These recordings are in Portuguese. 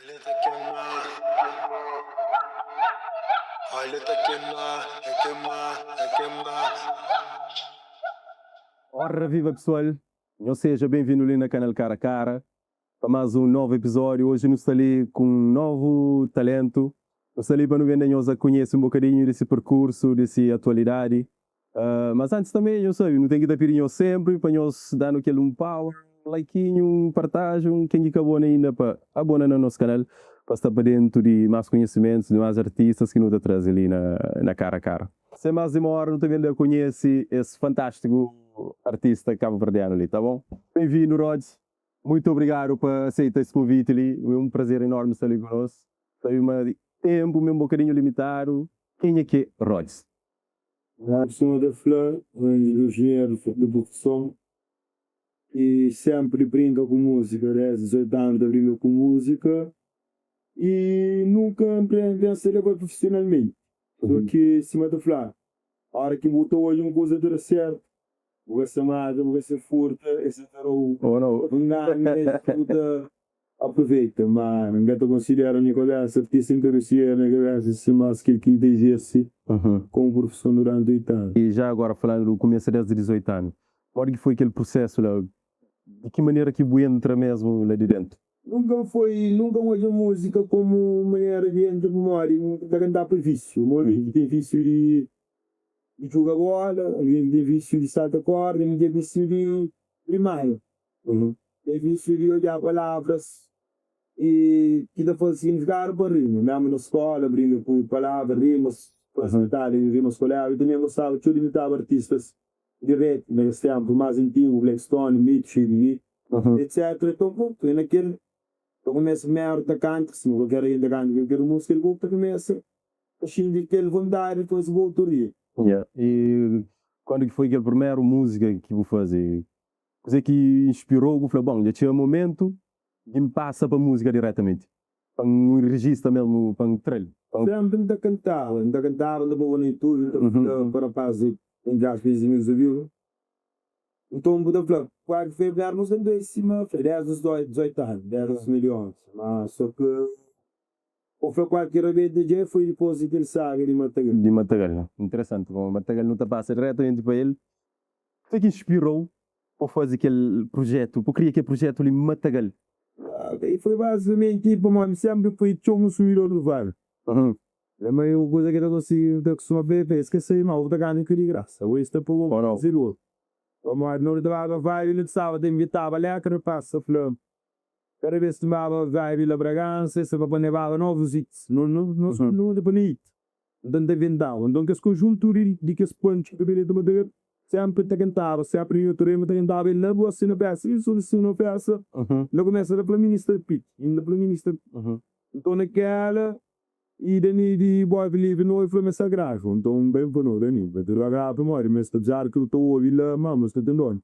Ailete quema, ailete quema. Ora viva pessoal, ou seja, bem-vindo ali na canal Cara a Cara para mais um novo episódio. Hoje nós estamos ali com um novo talento. Nós estamos ali para nos ver, conhecer um bocadinho desse percurso, dessa atualidade. Mas antes também, eu sei, não tem que dar pirinho sempre para nós dar aquele um pau, um likeinho, um partage, quem acabou ainda para abonar no nosso canal para estar para dentro de mais conhecimentos, de mais artistas que nos trazem ali na Cara a Cara. Sem mais demora, não também conhece esse fantástico artista cabo-verdiano ali, tá bom? Bem-vindo, Rods. Muito obrigado por aceitar esse convite ali. É um prazer enorme estar ali conosco. Tem um tempo, um bocadinho limitado. Quem é que é Rods? Eu sou da Flor, engenheiro de produção e sempre brinca com música, desde 18 anos de brinco com música e nunca pensei agora profissionalmente. Só que, cima da Flor, a hora que botou hoje uma coisa dura certo, vou ser mata, vou ser furta, esse era o não, aproveita, mas não considero Nicolás artista internacional, se mais que ele que exerce como professor durante 8 anos. E já agora falando do começo desde 18 anos, qual que foi aquele processo lá? De que maneira que o entra mesmo lá de dentro? Nunca hoje a música como maneira de entrar memória, nunca cantar para vício. Alguém tem vício de jogar bola, alguém tem vício de saltar corda, alguém tem vício de primário. Tem vício de olhar palavras e que dá para significar para rima. Mesmo na escola, brinco com palavras, rimas, rimas colegas. Eu também gostava de imitar artistas de rap, nesse tempo mais antigo, Blackstone, Mitch, etc. Então, pronto, naquele. Eu começo a merda da canto, se não quero ir da canto, eu quero música, ele começa a xingar aquele vontade, depois vou autoria. E quando que foi aquele primeiro música que vou fazer? Você que inspirou, eu falei, bom, já tinha um momento de me passa para música diretamente. Para um registro mesmo, para um trailer. Sempre ainda cantava, ainda boa no YouTube, para fazer, em já fiz meus ouvidos. Então, eu falei, quase foi ver música em cima, foi 10 dos 18 anos, 10 dos milhões. Mas só que, ou foi qualquer vez DJ, foi depois que ele sabe de Matagal. De Matagal, interessante. Bom, Matagal não está passa diretamente para ele. O que inspirou para fazer aquele projeto, para criar aquele projeto ali em Matagal? E foi basicamente tipo, mano, sempre foi um subidor do VAR. É meio coisa que eu consigo, da costuma ver, esqueci, não, vou dar de graça. O este é para o zero. Mas não dava vai, ele estava de invitar a ler, que passa, falou. Cada vez que tomava vai, Vila Bragança, se vai levar novos hits, não é bonito. Então, inventava. Então, que as conjunturas de que as pontes que ele tomava, sempre te cantava, sempre eu tentava, ele não assim na peça, isso na peça. Não começa a pela ministra Pitt, ainda pela ministra. Então, naquela, e Dani de Boy Believe não foi mais sagrado. Então, bem para nós, Dani, vai ter a grave memória, mas está a dizer que eu estou a ouvir lá, mas está tendo.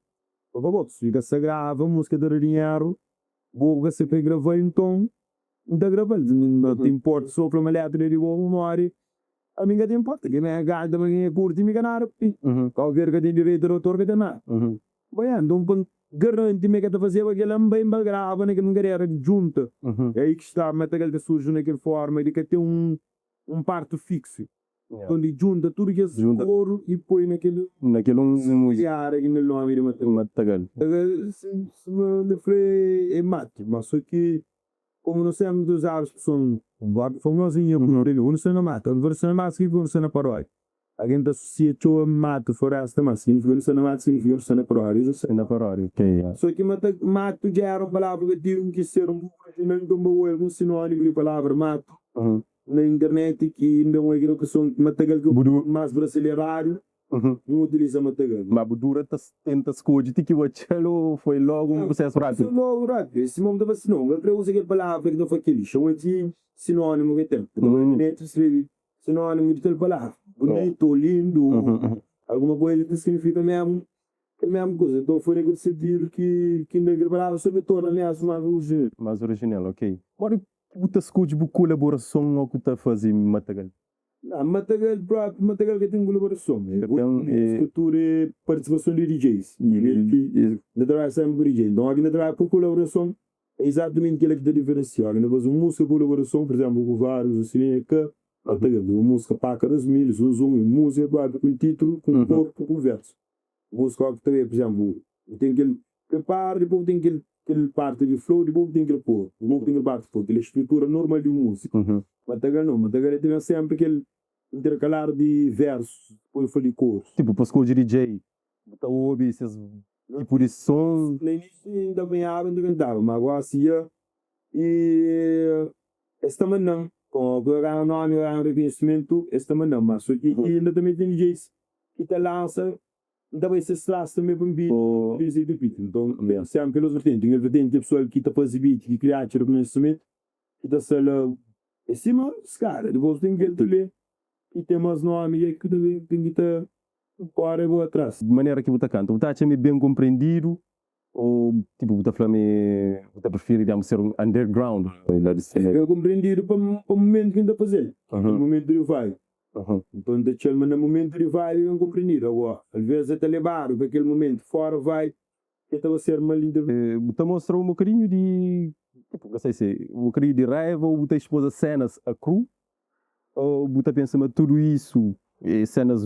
Por favor, se fica sagrado, a música de dinheiro, vou você para gravar, então, não está gravando. Não te importa, só para uma letra de boa memória. A mim que te importa, que nem a gata, mas quem é curto e me ganar. Qualquer que tem direito ao autor que tem nada. Bem, então, garante-me que está a fazer aquele bem grave, naquele galera junta. É aí que está, mas aquele surge naquela forma, e que tem um parto fixo. Então, ele junta tudo que é couro e põe naquele área que no nome de Matagal. Se me falei, é mate, mas só que, como nós temos dos aves que são famosinhos, não se não mata, não se não mata, não se não parói. A gente associa a mato, floresta, mas significa que não mata, significa que não parói. Na paródia, ok. Só que mato já era uma palavra que tinha que ser um sinônimo de palavra mato. Na internet, que ainda é uma educação Matagal que é mais brasileiro, não utiliza Matagal. Mas Budura tenta escolher que o Chelo foi logo um processo rápido. Logo rápido. Esse momento estava sinônimo. Eu uso aquela palavra que não foi aquele. Chama de sinônimo que tem. Na internet escreve sinônimo de tal palavra. Bonito, lindo, alguma coisa que significa mesmo. É a mesma coisa. Então foi naquele sentido que naquela palavra sobre torna aliás mais original. Mais original, ok. Agora, você escolhe uma colaboração ou que está fazendo Matagal? Não, Matagal próprio, Matagal que tem colaboração. Escritura e participação de DJs. Ele trabalha sempre com DJ. Então aqui trabalha por colaboração é exatamente aquilo que está diferenciado. Depois, uma música colaboração, por exemplo, com vários, assim, que até uma música para cada milhas, música com o título, com o corpo, com o verso. Música que também, por exemplo, tem aquele preparo, depois tem aquele parte de flow, depois tem aquele pôr, depois tem aquele parte de flow, aquela estrutura normal de música. Mas agora tem sempre aquele intercalar de versos, depois foi de cor. Tipo, para o DJ, tá ouve esses tipo de som. No início ainda banhava, ainda cantava, mas agora assim, e esse também não. Com o nome, o reconhecimento, esse também não. Mas só que ainda também tem DJs que te lança, ainda vai ser slash também para um beat, então, sempre aqueles vertentes. Tem vertente de pessoa que está a fazer beat, que cria reconhecimento, que está a ser em cima, os caras, depois tem que ler, e tem mais nome, e que também tem que estar fora e vou atrás. De maneira que você canta, você acha-me bem compreendido? Ou, tipo, você prefere, digamos, ser um underground? Eu compreendi para o momento que ainda a fazer, no momento de vai. Então, deixa-me no momento de vai, eu compreendi. Agora, às vezes até levar para aquele momento, fora vai, que estava a ser uma linda. Você mostra um bocadinho de, tipo, não sei se, um bocadinho de raiva, ou você expôs as cenas a cru? Ou você pensa, mas tudo isso, cenas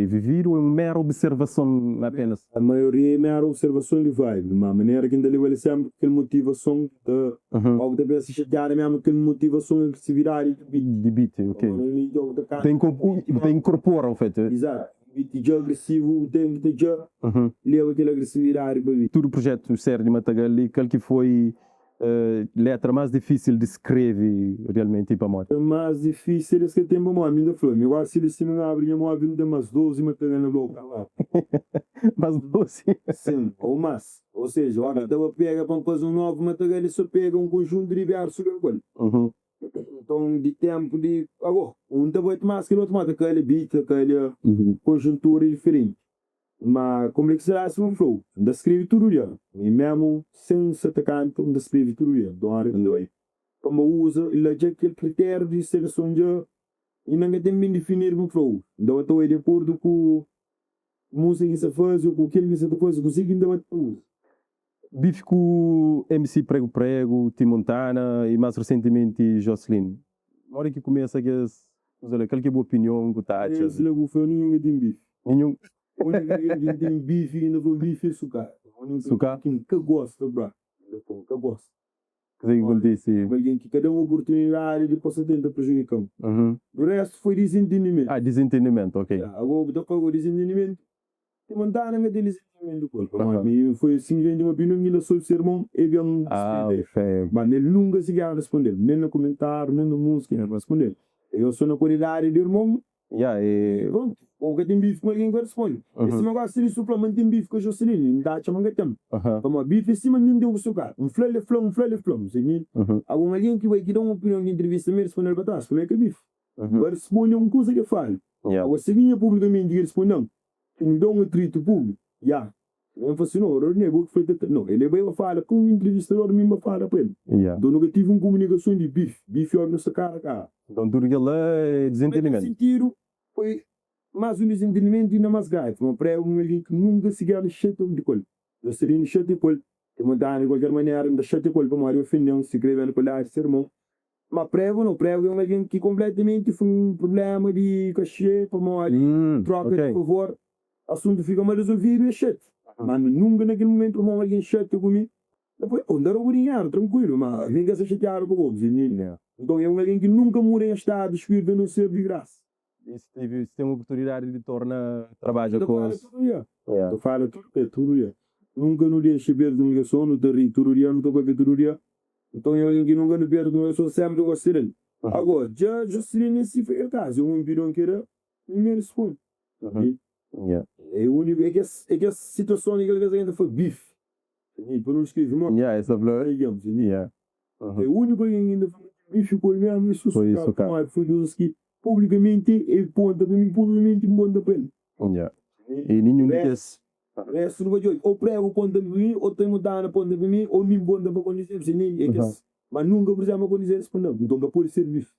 viver ou é uma mera observação apenas? A maioria é mera observação de vibe, de uma maneira que ainda lhe vai sempre aquela motivação de algo da peça chatear mesmo aquela motivação que se virar de beat, ok. Tem incorpora o feito. Exato. Beat já agressivo, tem que já leva aquela agressividade para mim. Todo o projeto Sérgio Matagalli, qual que foi letra mais difícil de escrever realmente para a é mais difícil é que tem uma ainda falou eu acho que se não abre uma vinda mais 12 Matagalli na boca lá mais 12 sim ou mais ou seja olha dava pega para fazer um novo Matagalli só pega um conjunto de diversos então de tempo de agora um dava mais que o outro mata aquele beat aquele conjuntura diferente. Mas como é que será esse um flow? Da escreve tudo já. E mesmo sem se atacar, então da escreve tudo já. Então, aí. Como usa, ele já aquele critério de seleção já. E não tem bem definir o flow. Então, eu estou de acordo com a música que se faz, ou com aquilo que se faz, com o que ainda usa. Bife com MC Prego Prego, Tim Montana e mais recentemente Jocelyn. Na hora que começa aquele que é boa opinião que está a achar? Esse logo foi nenhum tem bife. Nenhum? O único tem bife e ainda vou bife e sucar. Sucar? Quem que gosta, bro. Que gosta. Que acontece? Alguém que cada uma oportunidade de possa tentar prejudicar. O resto foi desentendimento. Ah, desentendimento, ok. Agora, depois o desentendimento, te mandaram a desentendimento do corpo. Foi simplesmente uma opinião que ele sou sermão e bem feio. mas ele nunca se quer responder, nem no comentário, nem no música, nem responder. Eu sou na qualidade de irmão. Pronto, o que tem bife com alguém que responde. Esse negócio de suplemento tem bife com o Jocelyn, não dá a chamar que tem. Como bife em cima de um sucar, um flele flom, algum alguém que vai dar uma opinião de entrevista me responder para trás, como é que é bife? Vai responder uma coisa que fala. Agora, se vinha publicamente e responde não, tem dá um atrito público, não fascinou, não, ele vai falar com um entrevistador mesmo fala para ele. Então nunca tive uma comunicação de bife olha nessa cara cá. Então tudo que lá é desentendimento. Sentido foi mais um desentendimento e não mais grave. Uma pré alguém que nunca se ganha chato de coisa. Eu seria no chato de coisa. Tem uma de qualquer maneira da chato de coisa para Mário Finião se escreve no colar sermão. Mas prego não prego é alguém que completamente foi um problema de cachê para Mário troca de favor. Assunto fica mal resolvido e é chato. Mas nunca naquele momento para alguém chato comigo. Depois andar o dinheiro tranquilo, mas ninguém se chatear com o outro. Então é alguém que nunca mora em estado espírito a não ser de graça. Se tem uma oportunidade de tornar trabalho com os... Tu fala tudo, Nunca não deixa ver de uma ligação, não te ri, tudo dia, não te paga tudo dia. Então é alguém que nunca não perde uma ligação, sempre gosta dele. Agora, já seria nesse foi o caso, um empirão que era, ninguém responde. É o único, é que a situação que ele ainda foi bife. Para não escrever, mano. Essa flor. É o único que ainda foi bife, por mesmo, isso foi dos que publicamente e ponta para mim, publicamente ponta para ele. E nenhum desses. O resto não vai dizer, ou prego ponta para mim, ou tem mudar na ponta para mim, ou me ponta para conhecer, mas nunca, por exemplo, conhecer responder. Então, não pode ser bife.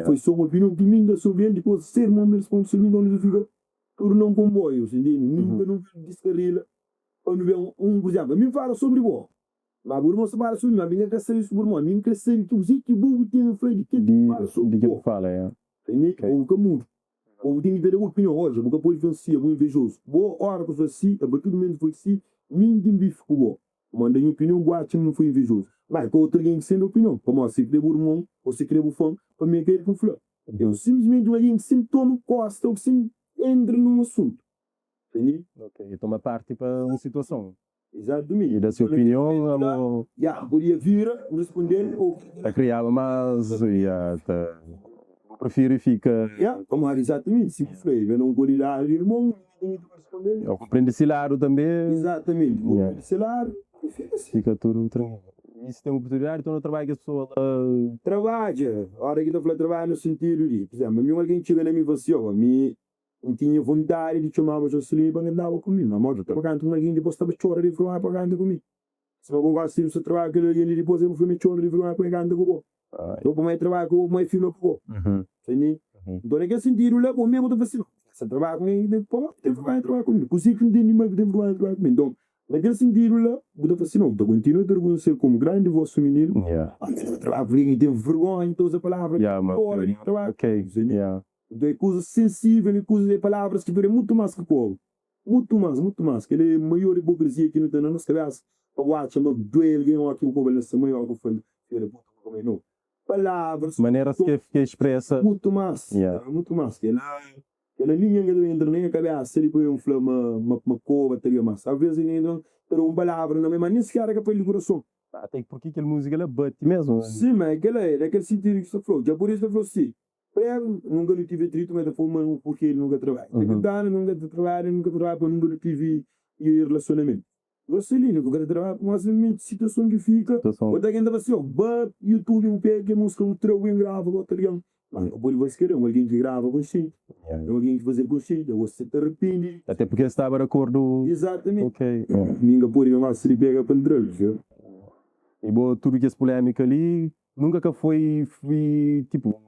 Foi só uma opinião que me dá sobre ele, depois ser uma responsabilidade onde fica por não comboio, nunca não descarrila. Quando vê por exemplo, me fala sobre o Mas por mim, se para subir, mas minha crescer isso por mim, minha crescer que o que bom tem feito que De que fala, é. Tem que o caminho. Ou tem que ter uma opinião hoje, porque pode vencer, muito invejoso. Boa hora que foi assim, a partir do momento que foi assim, minha bife ficou bom. Manda em opinião, guacha não foi invejoso. Mas com outra alguém que sendo opinião, como se querer o irmão, ou se querer o fã, para mim é que ele com flor. Eu simplesmente alguém que sempre toma costa, ou que sempre entra num assunto. Entendi? Ok, então uma parte para uma situação. Exatamente. E da sua opinião, ela Podia vir, responder, ou... criava mais, eu prefiro e fica... como era exatamente, se foi, eu não vou ir lá, irmão, ninguém tem que responder. Eu compreendo esse lado também. Exatamente, esse lado, e fica assim. Fica tudo tranquilo. E se tem uma oportunidade, então não trabalho que a pessoa... Trabalha, a hora que eu falei trabalho no sentido de, por exemplo, a mim alguém chega na minha e fala assim, a mim não tinha vontade de chamar o Jocelyn para andar comigo, mas eu estava pagando com alguém, depois estava chorando de falar pagando comigo. Se eu gosto de trabalhar com alguém, depois eu fui me chorando de falar pagando comigo. Eu como trabalho com o meu filho com entende? Então naquele sentido lá, o mesmo estava assim, se trabalhar com alguém, tem que trabalhar comigo. Cozinha que não tem ninguém que tem que trabalhar comigo. Então, naquele sentido lá, eu estava assim, não, eu continuo a reconhecer como grande vosso menino. Trabalhar com ninguém tem vergonha, então as palavras, ok, então é coisa sensível, é coisa, palavras que duram muito mais que como. Muito mais. Que ele é a maior hipocrisia que não tem na nossa cabeça. Para o ato, chama doer alguém ou aquilo como ele é maior que o filho. Filho da puta, como é não. Palavras. Maneiras que expressa. Muito mais. Muito mais. Aquela linha que entra na minha cabeça, ele põe uma cova, teria mais. Às vezes ele entra uma palavra, não é mais nem sequer que para o coração. Até porque aquela música ela bate mesmo. Sim, mas aquele sentido que você falou. Já por isso ele falou assim. Prego, nunca não tive atrito, mas foi porque ele nunca trabalha. Nunca trabalha, porque nunca tive relacionamento. Você ali, nunca trabalha, mas a situação que fica. Outra gente estava assim, YouTube, o pé, que a música, o treu, grava, outra ligando. Mas depois você querer, alguém que grava consciente. Alguém que fazer consciente, você te arrepende. Até porque estava de acordo. Exatamente. Ok. Ninguém pode mais se pega para drogas, viu? E boa, tudo que essa polêmica ali, nunca que foi tipo.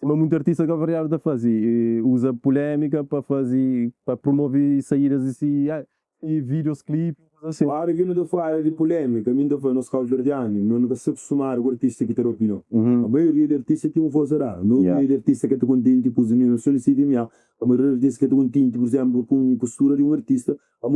Mas muito artista que a variável fazer usa polêmica para fazer, para promover saídas e vídeos, clipes, assim. Claro que não estou falando de polêmica, a mim estou falando nos casos verdianos, não se acostumar o artista que tem opinião. A maioria dos artistas tem um voz rara, a maioria dos artistas que estão contentes com os uniões solicitadas, a maioria dos artistas que estão contentes, por exemplo, com a postura de um artista, é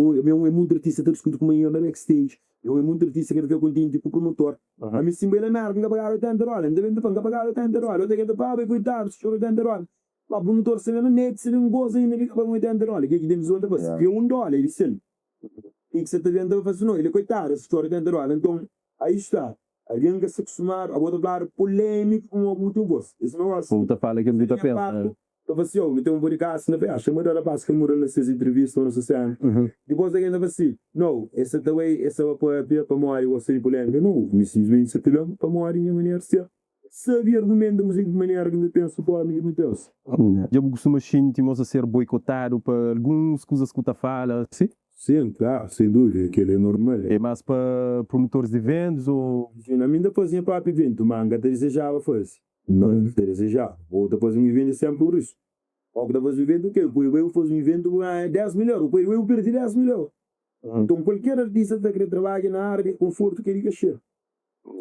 muito artista que discute com o maior na backstage. Eu é muito artista que fica contente tipo promotor. A mim sim bem na merda, nunca pagaram 80 dólares, ainda bem que nunca pagaram 80 dólares. Eu tenho que pagar, coitado, se chorou 80 dólares. Mas o promotor se vê na net, se ele não goza ainda, ele paga 80 dólares. O que é que temos outra coisa? Se $1, ele sendo. E que você está vendo, fazer não, ele é coitado, se chorou 80 dólares. Então, aí está. Alguém que se acostumar a botar falar polêmico com o muito gosto. Esse não é assim. Puta fala que ele está pensando. Então, assim, eu tenho um podcast na festa, mas ela passa que ele morou nessas entrevistas, não sei se é. Depois alguém estava assim, não, essa também, essa é para morar, ou seja, polêmica. Não, me simplesmente se tiver para morar em maneira de ser. Sabia argumento, mas de maneira que me penso, pô, amigo, me penso. Já me costuma sentir-me a ser boicotado por algumas coisas que tu fala, sim? Sim, claro, sem dúvida, aquilo é normal. É mais para promotores de eventos ou... A mim depois ia para o evento, manga, te desejava fosse. Não, te desejava. Ou depois um evento sempre por isso. Ou depois um evento o quê? Eu faço um evento 10 milhões, eu perdi 10 milhões. Então qualquer artista que quer trabalhar na área de conforto que ele quer ser.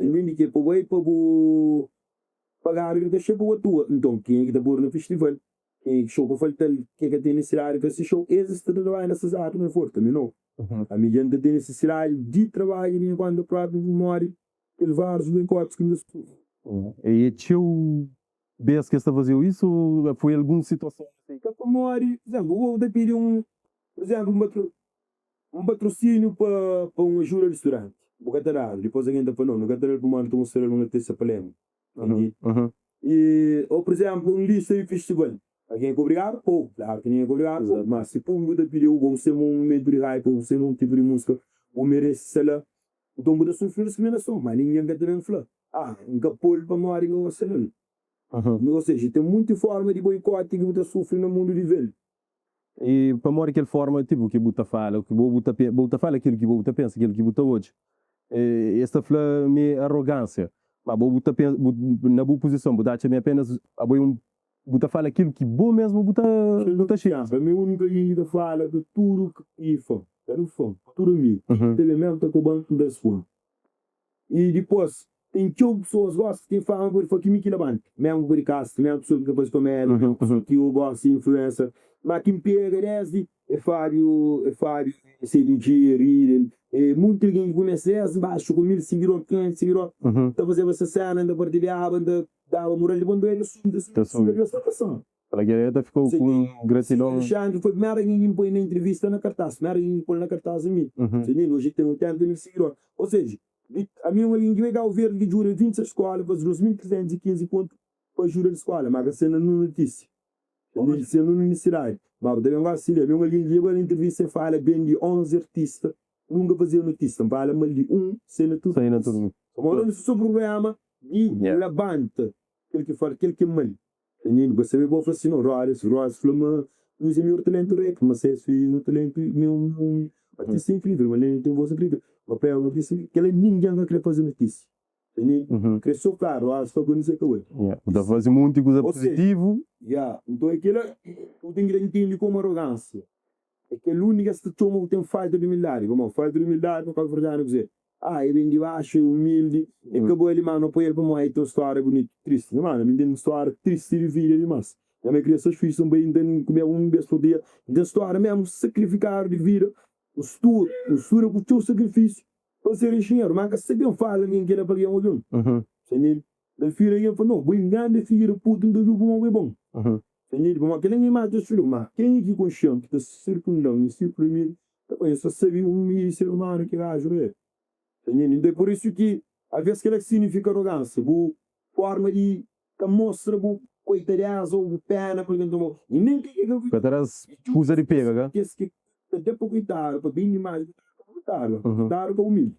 Entende que para o pagar ele quer ser para a tua. Então quem é que está por no festival? Quem é que show para faltar? Quem é que tem necessidade para esse show? Existe trabalho nessas áreas, não é forte, também não. A minha gente tem necessidade de trabalho enquanto a própria memória, ele vai os encontros que ainda se E teu vez que está fazendo isso ou foi alguma situação assim? Que a memória, por exemplo, vou pedir um patrocínio para um ajuda restaurante. Vou catar, depois alguém está falando, não catar para uma ser uma terça palema. E, ou por exemplo, um lista de festival. Alguém é obrigado? Pô, claro que ninguém é obrigado. Mas se por muita pediu, vamos ser um momento de hype, vamos ser um tipo de música, ou merece, sei lá. Então, muda sofrer discriminação, mas ninguém quer também falar. Um capolho para morrer com você. Ou seja, tem muita forma de boicote que você sofre no mundo de velho. E para morrer aquela forma, tipo, que você fala, que você fala aquilo que você pensa, aquilo que você hoje. Esta fala minha arrogância. Mas você pensa, na boa posição, você acha apenas você fala aquilo que bom mesmo, você chega. A minha única ainda fala de tudo que é fã. Quero fã, tudo amigo. Elemento com o banco da sua. E depois, tem que pessoas gostam, tem fama por foi que me quila band. Mesmo por cast, mesmo pessoa que depois comer, que eu gosto de influencer. Mas quem pega desde Fábio, sei do dia, Riden, muito alguém começa a baixo com 1000 seguidores, 500 seguidores. Então fazendo essa cena, ainda partilhava, ainda dava moral de bando, ele assume essa situação. A guerreira ficou com gratidão. Alexandre foi a primeira que põe na entrevista na cartaz, a primeira que põe na cartaz a mim. Hoje tem 80.000 seguidores. Ou seja, a minha uma língua legal verde que jura 26 escolas, faz 2.315 pontos para jura de escola, mas a cena não notícia. A cena não necessidade. Mas também vai assim, a minha uma língua na entrevista fala bem de 11 artistas, nunca fazia notícia, fala mal de cena tudo. Cena tudo. Agora, esse programa de levanta, aquele que fala, aquele que é mal. Você vê, vou falar assim, não, Royce, Flama, não é meu talento rec, mas é o talento meu artista incrível, mas ele tem voz incrível. Mas para eu disse que ele ninguém vai querer fazer notícia. Cresceu claro, só que não sei o que é. Dá para fazer muita coisa positiva. Então aquilo, eu tenho que entender como arrogância. É que a única situação que tem falta de humildade. Como falta de humildade, não pode verdade dizer. Ele vem de baixo, é humilde, e acabou ele, mano, põe ele para morrer, tem uma história bonita, triste, mano, me tem uma história triste de vida demais. A minha criança fez também, tem comer um vez por dia, tem história mesmo, sacrificar de vida, o estudo com o teu sacrifício, para ser engenheiro, mas que se não fala, ninguém quer para alguém olhando. Senhor, da filha, ele falou, não, vou enganar da filha, puta, não deu bom, é bom. Senhor, como aquele animal de filho, mas quem é que consciente, que está circundando, circundando, eu só sabia um ser humano que ajuda. Então é por isso que, às vezes, que significa arrogância. A forma de mostra, coitadazo, ou pena, por exemplo. E nem que eu... Catarás, usa de pega, que até para coitado, para bem demais, coitado, para humilde.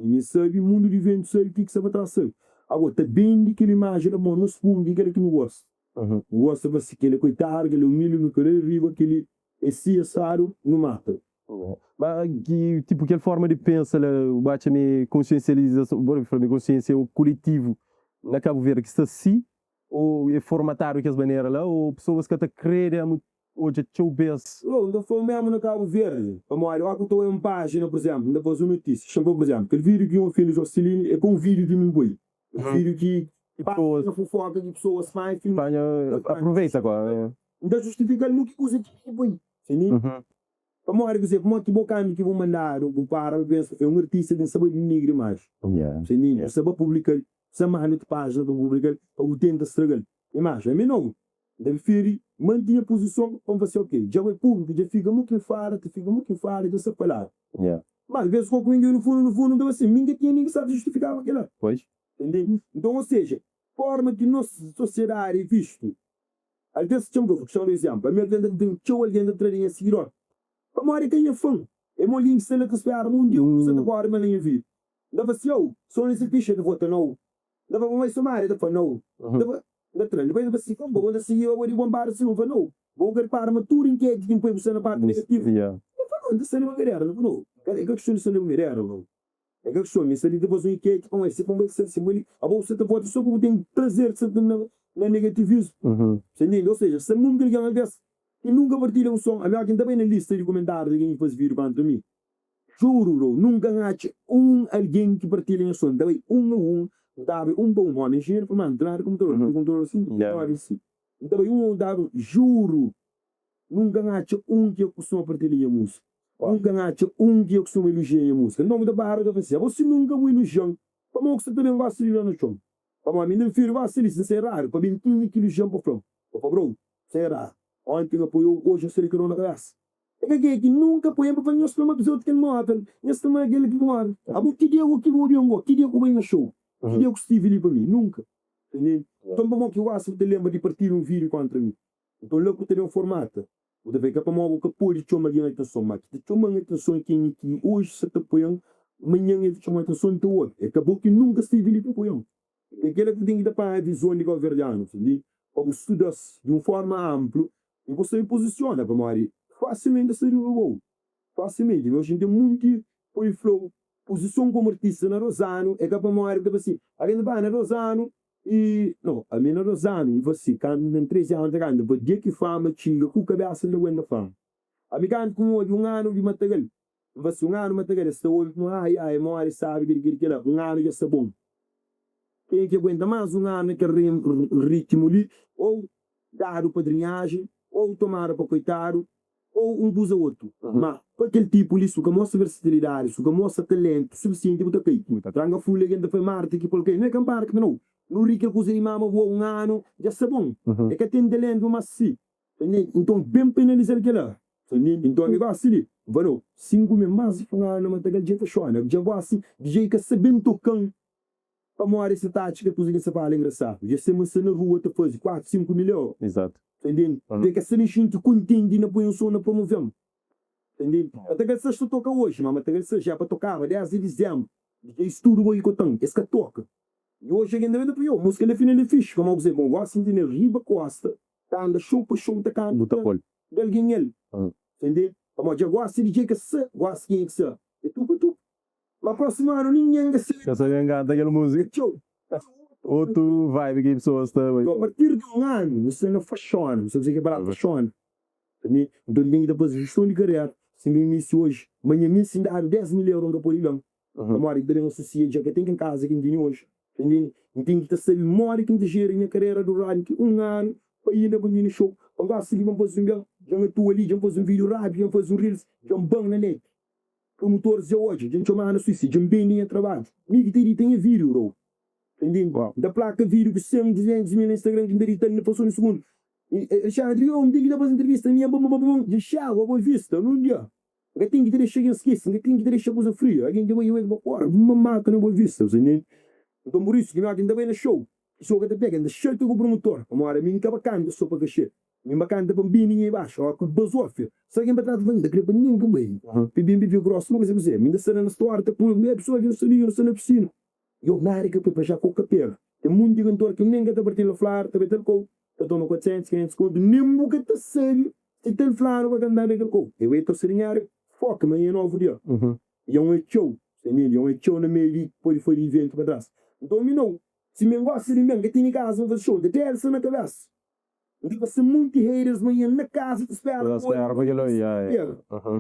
E me sabe, o mundo de vento, sabe o que você vai trazer. Agora, está bem de que ele imagina, bom, não se põe, que ele não gosta. Gosta, mas que ele é coitado, que ele é humilde, não quer riba, que ele é ciênciaro, não mata. Mas que tipo que forma de pensa o bate me consciencialização, bora falar consciência o coletivo na Cabo Verde que está assim ou é formatado que as maneiras lá ou pessoas que até creem hoje teu bes. Ainda foi mesmo na Cabo Verde. Vamos olha, eu estou em uma página, por exemplo, ainda faz uma notícia, chamou por exemplo, aquele vídeo que eu fiz no Jocelyne é com um vídeo de Mimbuí. Um vídeo que pessoas na fofoca de pessoas mais aproveita agora. Ainda justifica no que usa de Mimbuí. Para morrer, quer dizer, como que bocando que vou mandar, o para, eu penso, é um artista de saber de negro mais. Saber publicar, saber de página do publicar, para o tempo de estragar. Imagem, é não. Deve ferir, manter a posição, como você, ok, já é público, já fica muito fora, dessa palavra. Mas, às vezes, quando ninguém no fundo, deve ser, ninguém tinha ninguém sabe justificar aquilo. Pois. Entende? Então, ou seja, forma que nossa sociedade é visto. Às vezes, chama de exemplo, a minha venda tem um alguém de trazer a seguir. Para morrer quem é fã. É uma linha que se espera um dia, você agora uma linha vida. Dava se eu, só nesse picha de voto não. Dava uma mais somar, dava não. Dava trem, depois dava se como, vou seguir eu vou bombar se não não. Vou querer para uma tour em que é que põe você na parte negativa. Eu falo, não sei uma guerreira, não. É que questão de ser uma guerreira, não. É que questão, me sair depois um enquete com esse, como é que se muito, a bolsa de voto só como tem prazer na negativismo. Ou seja, se muito que alguém e nunca partilha um som. A minha aqui também na lista de comentários de quem faz vídeo contra mim. Juro, nunca ache alguém que partilha um som. Também dava para um homem, engenheiro para mandar computador assim. Também dava, juro, nunca ache que eu costumo partilhar a música. Nunca ache que eu costumo elogiar a música. Não me dá barra da você. Você nunca me elogiar. Para mim, você também vai se elogiar no chão. Para mim, meu filho vai se elogiar. Isso é raro. Para mim, quem que elogiar para o flão? Para bro, isso é raro. Ontem apoiou, hoje eu sei que não na cabeça. É que nunca apoiei para fazer uma episódio que ele mata. Esse também é aquele que mata. Que dia eu que morreu, que dia eu venho no show. Que dia eu estive ali para mim. Nunca. Entendeu? Então, para mim, que eu acho que te lembra de partir um vídeo contra mim. Então, logo que eu um formato. O de ver que para mim, que pode te chamar de atenção. Mas que te chama de atenção quem que hoje se te apoiam, amanhã te chama de atenção de outro. Acabou que nunca estive ali para apoiar. É aquele que tem que dar para a visão de governo. Entendeu? Para estudar de uma forma ampla. E você me posiciona para morrer facilmente a sair do gol. Facilmente. Hoje tem muito por flow. Posição como artista na Rosano é capaz de morrer assim. A gente vai na Rosano e. Não, a minha na Rosano e você, quando tem 13 anos, quando você dia que fama, tinha com a cabeça na wenda fama. A minha quando com um ano de material. Mas um ano matagal está olho, ai, mora sabe que lá, um ano já está bom. Quem que aguenta mais um ano que ritmo ali, ou dar o padrinhagem, ou tomar para coitado, ou busa outro. Mas para aquele tipo ali, suca mostra versatilidade, suca mostra talento suficiente para aqui. Tranga folha que ainda foi Marte que porque não é campar que não. No rico ele cozinha mama um ano, já está bom. É que tem talento mas sim. Então bem penalizar aquilo lá. Então amigo assim, varo 5 mil mais um ano mas aquele gente chora. Já vou assim, DJ que sabendo tocar. Para morar essa tática que cozinha se fala engraçado. Já estamos na rua te fazer 4, 5 milhões. Exato. Entendeu? Tem que ser gente contente na põe um som na promoção. Entendeu? Até que essa toca hoje, mas até que essa já para tocar, 10 de dezembro. DJ estudo aí que eu tenho, esse que toca. E hoje ainda ainda para eu, música ele fina de fixe, como eu dizer, bom, gosto de riba costa, tá anda show para show, tá cá. Buta pol. Del ele. Entendeu? Como já gosto de DJ que se, gosto quem que se. É tu para tu. Mas próximo ano ninguém que se. Já sabia engata aquela música. Show. Outro vibe que pessoas estão aí. A partir de um ano, você não fashion, você dizer que é barato fashion. Então ninguém depois gestão de carreira, se me início hoje, amanhã me se dá 10 mil euros para ir lá. A mora que tem associado, já que tem em casa que tem hoje. Entendeu? Tem que ter mora que tem gera minha carreira do rádio que um ano, para ir na banheira show, para lá seguir, vamos fazer um já me estou ali, já fazer um vídeo rápido, já fazer um reels, já bang na net. Promotores de hoje, já chama na Suíça, já bem em trabalho. Me que tem vídeo, bro. Entendeu? Da placa vídeo que 100, 200 mil no Instagram que me não passou no segundo. Já eu me digo que fazer entrevista minha, já chega, vou vista, não dia. Eu tenho que ter chega esquece, eu tenho que ter chega coisa fria. Alguém que vai embora, uma máquina vou vista, entendeu? Então por isso que me ainda bem no show. Show que te pega, ainda cheio com o promotor. Como era mim que bacana, só para cachê. Me bacana para bem ninguém baixo, ó, com basofia. Se alguém para trás vem, daquele para ninguém que bem. Bem grosso, não vai dizer, me ainda será na história, tá por meia pessoa que não sabia, não sei na piscina. Eu na área que eu já com o capela. Tem muito de cantor que nem que está partindo a falar, está batendo com. Está tomando 400, 500 conto, nem boca está sério. Se está a falar, vai andar naquele com. Eu ia torcer em área, foca, mas é novo dia. E é um show. É um show na meio de, depois foi de evento para trás. Então, não. Se me gosta de mim, que tem em casa, um show, de terça na cabeça. Então, vai ser muito haters, mas na casa te espera.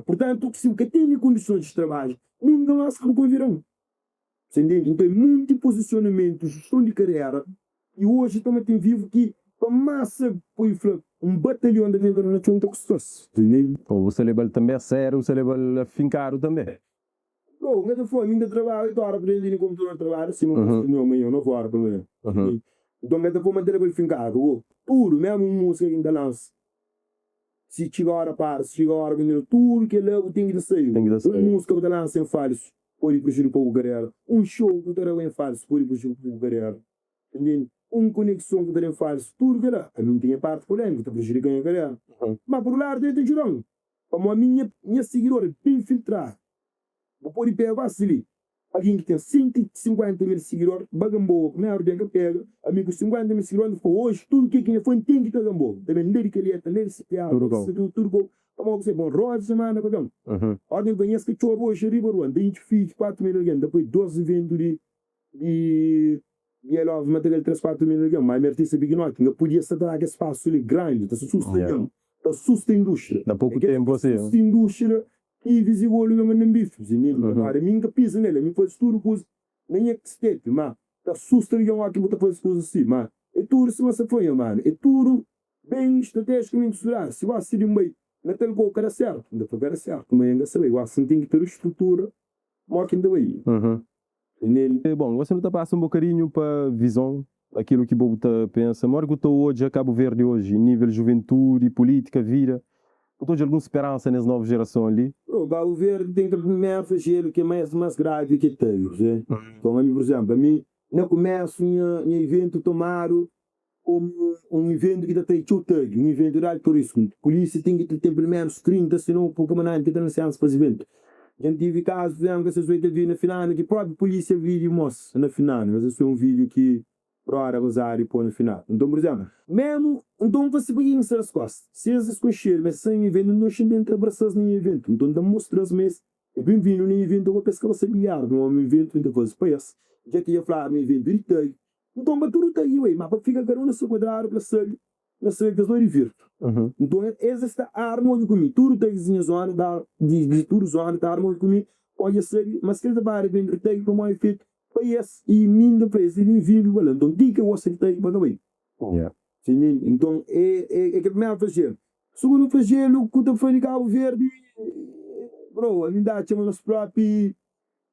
Portanto, se o que tem condições de trabalho, nunca mais se virão. Entende? Então, muito posicionamento, gestão de carreira. E hoje também tem vivo que a massa foi batalhão da internacional que custou-se. O celebal também é sério, o celebal fincado também. Não, não foi, ainda trabalho, eu estou aprendendo como tu trabalho, se não eu não vou aprender. Então, eu vou manter ele fincado. Tudo, mesmo música que ainda lança. Se chegar a hora para, se chegar a hora que tudo que ele tem que sair. Música que lança em falso. Pode puxar para o carreira. Show que eu em falso, pode puxar para o carreira. Entende? Conexão que eu em falso, tudo que era. A minha tem parte polêmica, eu puxar ganhar carreira. Mas por lá, dentro de Jurão, como a minha seguidora bem filtrada, vou pôr em pé ali. Alguém que tem 150 mil seguidores, bagambou, meia hora que pega, amigo 50 mil seguidores, hoje, tudo que foi tem que ter bagambou. Também ler que ele é, ler se piada, tudo bom. Vamos dizer, bom, roda semana, pagão. Alguém conhece que chorou hoje, Ribeirão, 20 filhos, 4 mil alguém, depois 12 eventos de love, material 3, 4 mil alguém, mas artista big noite, não podia se dar espaço ali grande, está sustentando, está sustentando a indústria. Há pouco tempo você. A indústria que visível o lugar não bife, agora mim que pisa nele, me faz tudo coisa, nem é que step, mas está sustentando aqui, botar faz coisas assim, mas é tudo se você foi, mano, é tudo bem estrategicamente estudado, se você de meio não tem o cara certo, ainda foi cara certo, mas ainda sabe, assim tem que ter estrutura, mas ainda vai. Bom, você não está passando um bocadinho para a visão daquilo que o Bobo pensa, mas que estou hoje a Cabo Verde hoje, nível de juventude, política, vida, estou de alguma esperança nessa nova geração ali? O Cabo Verde tem que primeiro fazer o que é mais grave que tem, então, por exemplo, a mim, no começo, em evento tomado, um evento que está aí, um evento de turismo. A polícia tem que ter pelo menos 30, senão o comandante tem licença para esse evento. Já tive casos, que essas coisas na final, que a própria polícia vídeo mostra na final, mas esse é um vídeo que para usar e pôr no final. Então, por exemplo, mesmo, então você vai inserir as costas. Se eles conhecerem, mas sem evento, não se dentro abraçar no evento. Então, dá mostrar as mesas. É bem-vindo no evento, eu vou pescar você bilhar, não é um evento, ainda coisa para isso. Já que ia falar no evento, então, mas tudo está aí, ué, mas para ficar carona se quadrado para sair. mas sei que eu divirto. Então, essa arma onde comigo, tudo tem que zona de tudo zona da arma onde comigo, pode ser, mas que ele vai bem tem como é feito, país e minha país e vive igual. Então, diga você que tem para também. Então, é que primeiro fazer. Segundo fazer, o que eu fui de Cabo Verde, bro, a minha idade chama nos próprios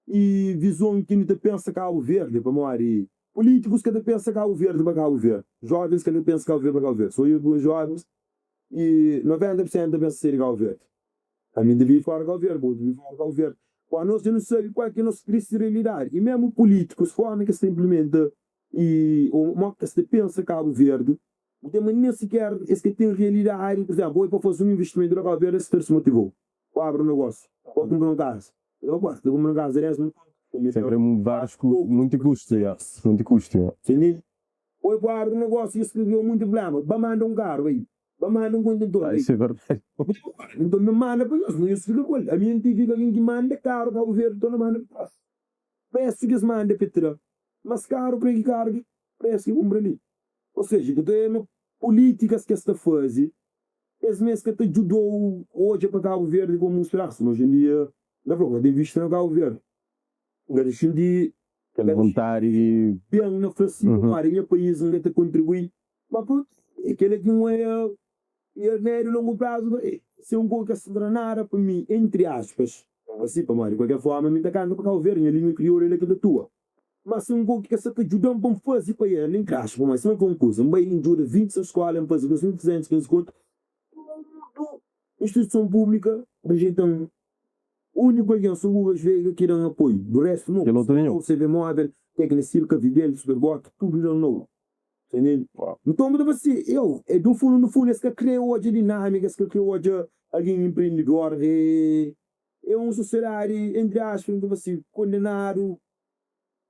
e visão que não te pensa Cabo Verde, para morrer. Políticos que te pensa Cabo Verde para Cabo Verde. Jovens que te pensa Cabo Verde para Cabo Verde. Sou eu dos jovens e 90% pensa ser Cabo Verde. A mim devia fora Cabo Verde, devia fora Cabo Verde. Quando nós não sabemos qual é a nossa triste realidade. E mesmo políticos, forma que se implementa e o que se pensa Cabo Verde, não tem nem sequer esse que tem realidade. Por exemplo, para fazer um investimento no Cabo Verde, esse se motivou. Ou abre um negócio, ou comprar um casa. Eu gosto de comprar um casa, sempre vários muito custo, muito custo. Sim. Ou para abrir um negócio, isso que deu muito problema. Vai mandar um carro aí. Vai mandar um contentor. Isso é verdade. Então me manda para isso, não isso fica com ele. A minha antiga alguém que manda caro, Cabo Verde, então não manda para trás. Preço que se manda Petra. Mas caro para que carga, preço que compra ali. Ou seja, que tem políticas que está fazendo, esse mês que te ajudou hoje para Cabo Verde como um espaço. Hoje em dia, na verdade, tem visto no Cabo Verde. Deixa de aquele voluntário e bem na França, em país onde te contribui. Mas pronto, aquele que não é médio longo prazo, se um pouco se dranar para mim, entre aspas, assim, para mais de qualquer forma, me está cantando para Cabo Verde, a língua crioula é da tua. Mas se um pouco que se te ajudam para fazer para ele, nem caixa, mas se não concurso, um bem ajuda 20 a escola, para fazer 200, 15 conto, instituição pública, rejeitam. O único que são Google Veiga que dão apoio. Do resto, não. O CV móvel, técnica cívica, vivendo, superboc, tudo não novo. Então, assim, no fundo, esse que criou hoje a dinâmica, esse que criou hoje alguém empreendedor, é um sociedade, entre aspas, então, assim, condenado,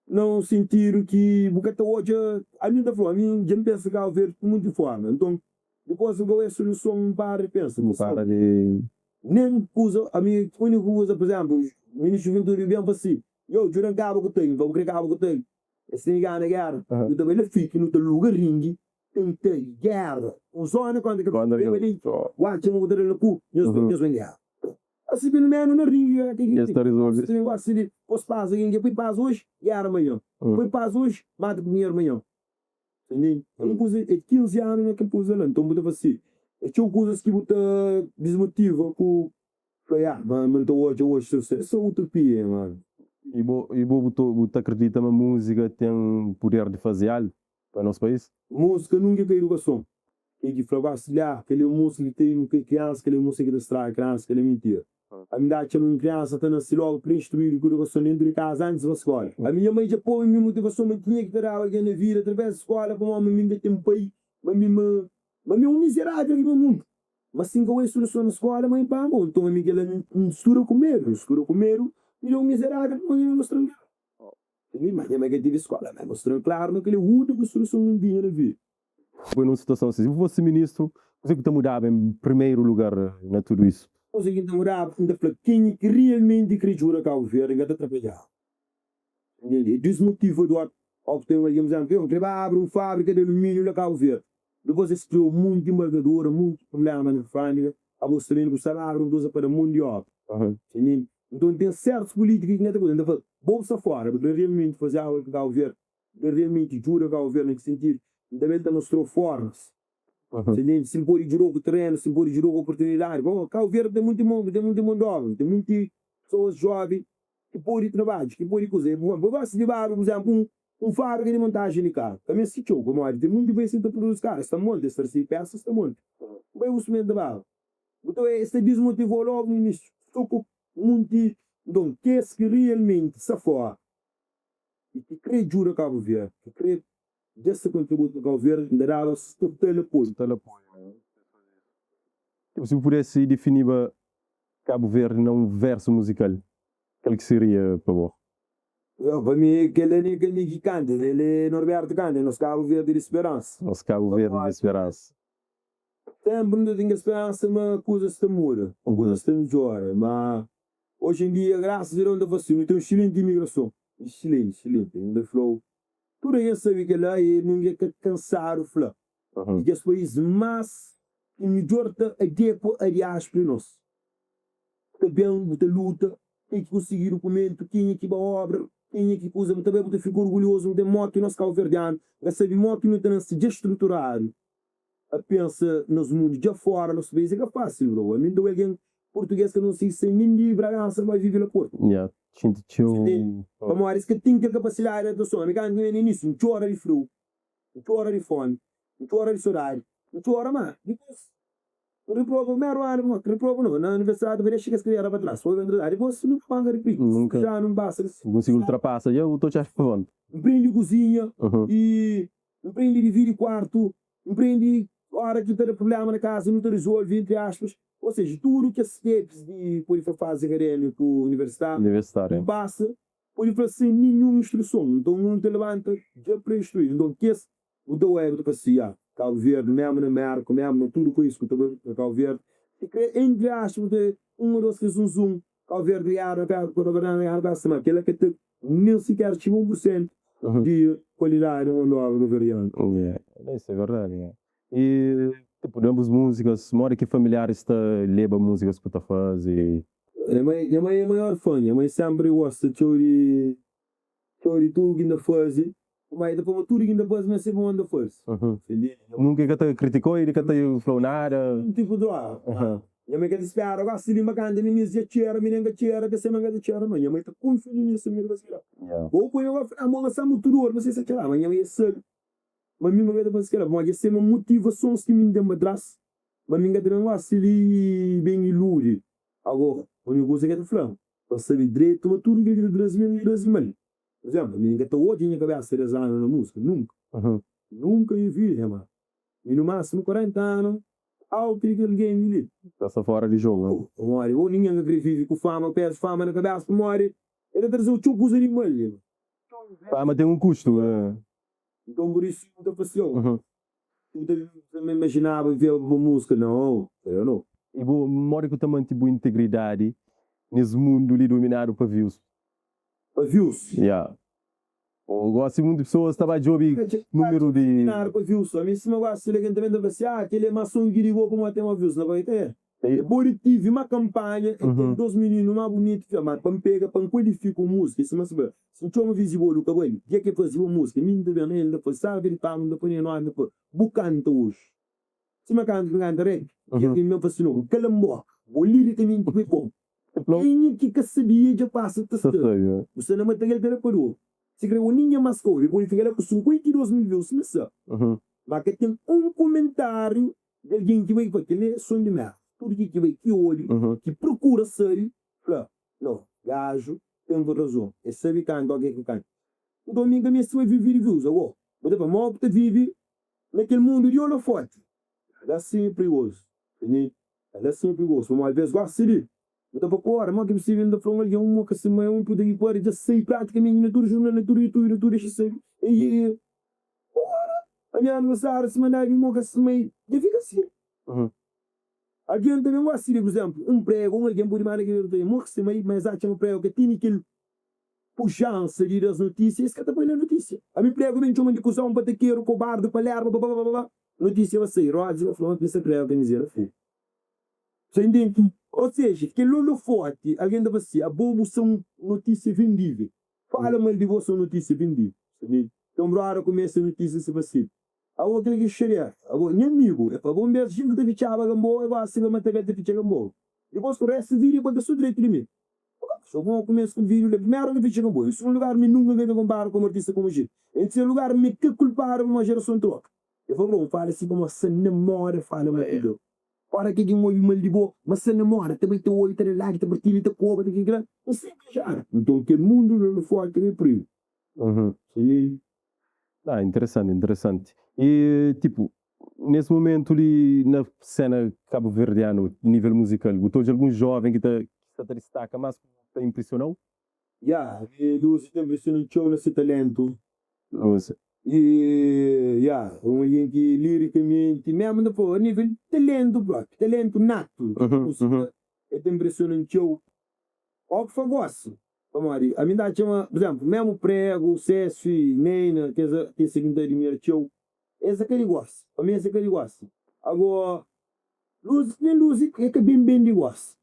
não sentir que, porque hoje, a mim, já me pensa que há a ver de muita forma. Então, depois eu vou a solução para pensa. Para de... Nem usa, a minha única usa, por exemplo, o ministro Ventura bem assim, eu juro que eu tenho, vou querer que eu tenho. Esse ninguém na guerra, eu também não fico no teu lugar ringue, tem que ter guerra. O zona quando eu ali, guarda o poder no cu, eu venho guerra. Assim, pelo menos na ringue, tem que ter. Se eu gosto de, posso passar, ninguém põe paz hoje, guerra amanhã. Põe paz hoje, mata dinheiro amanhã. Entendeu? Eu pus 15 anos naquele pus lá, então eu assim. Tinha coisas que você desmotiva com mas então hoje isso é utopia, mano. E você acredita que a música tem poder de fazer algo para o nosso país? Música nunca tem educação. Tem que falar aquele música que tem criança, aquele música que distrai criança, aquele mentira. A minha idade chama criança, está nascendo logo para instruir com educação dentro de casa antes da escola. A minha mãe já põe a minha motivação, mas tinha que ter alguém na vida através da escola, para uma mãe ainda tem um pai, mas é um miserável aqui no mundo. Mas assim que eu solução na escola, mãe pá, bom. Então a minha ela mistura com medo, e é um miserável, mas eu mostrando. Mas a minha tive escola, mas mostrando claro que ele é a única solução um dia na vida. Foi numa situação assim, se fosse ministro, você que está mudado em primeiro lugar na tudo isso? Você que está mudado, ainda falou, quem que realmente queria jurar Cabo Verde, ainda está trabalhando. Ele desmotiva do ar, ao que tem uma exemplo, eu abro uma fábrica de alumínio na Cabo Verde. Depois se criou muito embargadora, muito problema na fábrica, a você também gostar de abrir uma para o mundo de obra. Então tem certos políticos que ainda coisa, ainda bolsa fora, porque realmente fazer algo que Cabo Verde, realmente jura Cabo Verde, nesse sentido, ainda bem que mostrou formas. Se pôr de jogo terreno, se pôr de jogo oportunidade. Bom, Cabo Verde tem muito mundo jovem, tem muitas pessoas jovens que pôr de trabalho, que pôr de coisa. Bom, você de barro, por exemplo, fábrica de montagem de carro. Também se chocou, como é, tem muito bem sido para os caras, está monte, esta peças está monte. Bem o cimento de barro. Então, este desmotivou logo no início. Estou com muito, então, que é que realmente se for e que crê jura Cabo Verde, que crê desse contributo do Cabo Verde, dará-se total apoio. Se eu pudesse definir Cabo Verde não verso musical, qual que seria para você? Para mim, aquele que canta, ele é Norberto canta, nosso Cabo Verde de Esperança. Nosso Cabo Verde de Esperança. Sempre não tenho esperança, mas coisas estão muda, coisas estão melhor. Mas hoje em dia, graças a Deus, ainda vacina, tem um excelente imigração. Excelente, ainda falou. Tudo isso sabe que lá e ninguém quer cansar o flá. E que esse país mais e melhor a depo a diáspora nós. Também muita luta, tem que conseguir o documento, quem é que vai obra, quem é que usa, também muito fico orgulhoso de moto e nós Cabo Verdeano, recebe moto e não tem se destruturado. A pensa nos mundos de fora, nos países é fácil, bro. A mim do alguém português que não sei se nem de Bragança vai viver na Porto. Yeah. Vamos lá, isso que tem que a capacidade de som. Amiga, no início, não hora de frio, não hora de fome, não hora de soldado, não hora mais. Depois, reprova, mero ano, reprova não. Na universidade, veria chegar a escrever para trás. Foi vendedor, depois não paga de pico. Nunca. Já não basta. Consigo ultrapassa, já estou já falando. Empreende cozinha e empreende de vir e quarto, empreende hora que tem problema na casa, não te resolve, entre aspas. Ou seja, tudo que as steps de por fazer acadêmico universitário não passa, por sem nenhuma instrução. Então não te levanta já para instruir. Então que esse o teu ego para si, Cabo Verde, mesmo na Merco, mesmo tudo com isso que também Cabo Verde. E entre aspas de ou dois que zoom, Cabo Verde e área para a semana, aquela que tem nem sequer 1% de qualidade no variante. Isso é verdade. E tipo, ambas músicas, mora que familiares está leva músicas para fazer. A mãe é a maior fã, a mãe sempre gosta de chorar tudo que ainda faz, mas depois tudo que ainda faz, mas sempre ainda faz. Nunca que te criticou e que te falou nada. Tipo do ar. A mãe que te espera, agora se lima canta, me diz cheira, me nega cheira, que se manga de cheira, não. A mãe está confiando nisso, me vai ser. Vou pôr a mão a samu tudo, você se cheira, mas a mãe é sério. Mas me vai depois que ela, mas essa é uma motivação que me dá atrás. Mas me engana não se li bem ilude. Agora, o negócio é que é frango. Para saber direito, mas tudo que é de 3 mil. Por exemplo, me engana hoje em cabeça de anos na música, nunca. Nunca eu vi, irmão. E no máximo 40 anos, algo que ninguém me liga. Está fora de jogo. Ou ninguém que vive com fama, pede fama na cabeça, morre. Ele trazer o choco de mal. Fama tem um custo. Então por isso não passou. Eu me imaginava ver uma música, não, eu não. E vou mora que também tipo integridade nesse mundo ali dominado para views. Para views? Eu gosto muito de pessoas que estão a ouvir número de... Para views, a mim se me gosta de levantamento da você, aquele é maçom que ligou para ter uma views, não vai ter. Depois tive uma campanha, em 2 meninos, uma bonita, mas para me pegar, para me qualificar música, isso mas se não tinha uma visível, o cabelo, o que é que fazia uma música? Me entendeu, ele depois sabe, ele está, depois ele não depois, bucanta hoje. Se me canta reg, que me fascinou, calambó, o liricamente foi bom. Quem que sabia já passa a você não mata ele parou. Se criou um ninho mascou, depois fica com 52 mil views, mas mas que tem um comentário de alguém que vai para aquele sonho de merda. Tudo que vai, que olho, que procura ser, fala, não, gajo, tem razão, é sabe canto, alguém que canta. Então, minha cabeça vai viver views, agora, mas depois, mal que vive naquele mundo de olho forte. Ela é sempre perigoso, entendeu? Ela é sempre perigoso, mas às vezes gosta de eu estava com a hora, mas que você vende para um que se meio poder ir para já sei praticamente na tua jornada, na tua deixa ser. E a minha aniversário se mandar um que se meio, já fica assim. Alguém também gosta de, por exemplo, um prego, alguém pode mais que tem um que se meio, mas há um prego que tem aquele puxança de as notícias, que está põe na notícia. A mim prego bem chama de cuzão, bataqueiro, cobarde, palherba, blá. Notícia vai sair, rodas, eu falo, pensa prego, tem dizer, assim. Você entende? Ou seja, que lolo forte, alguém deve ser, a bobo são notícias vendíveis. Fala mal de você notícia vendível. Então, brother, começa a notícia se você. A outra que xeria, a minha amigo, é para bom ver gente que fichava gambo, eu vou assim a matéria de fichar gambo. Depois que o resto vídeo para que direito de mim. Só vou começar com o vídeo, primeiro que fichar gambo. Isso é um lugar que nunca veio comparar com artista como gente. Em terceiro lugar, me que culpar uma geração troca. Eu vou fala assim como se namora, fala muito. Para que um olho mal de boa, mas se namora, também tem o olho, tem lá, tem partilha, tem cobra, tem que grande. Não sei já. Então, que mundo não foi que é primo. Sim. Interessante. E, tipo, nesse momento ali, na cena cabo-verdiana, nível musical, botou de algum jovem que te destaca, mas te impressionou? Lúcio te impressionou nesse talento. Lúcio. E, alguém que liricamente, mesmo depois, a nível de talento próprio, talento nato, é te impressionante. Olha que fagosse. A minha chama, por exemplo, mesmo prego, César, Neina, que é a seguinte de minha show. esse que ele gosta. Para mim, esse que ele gosta. Agora, luz é que bem de gosta.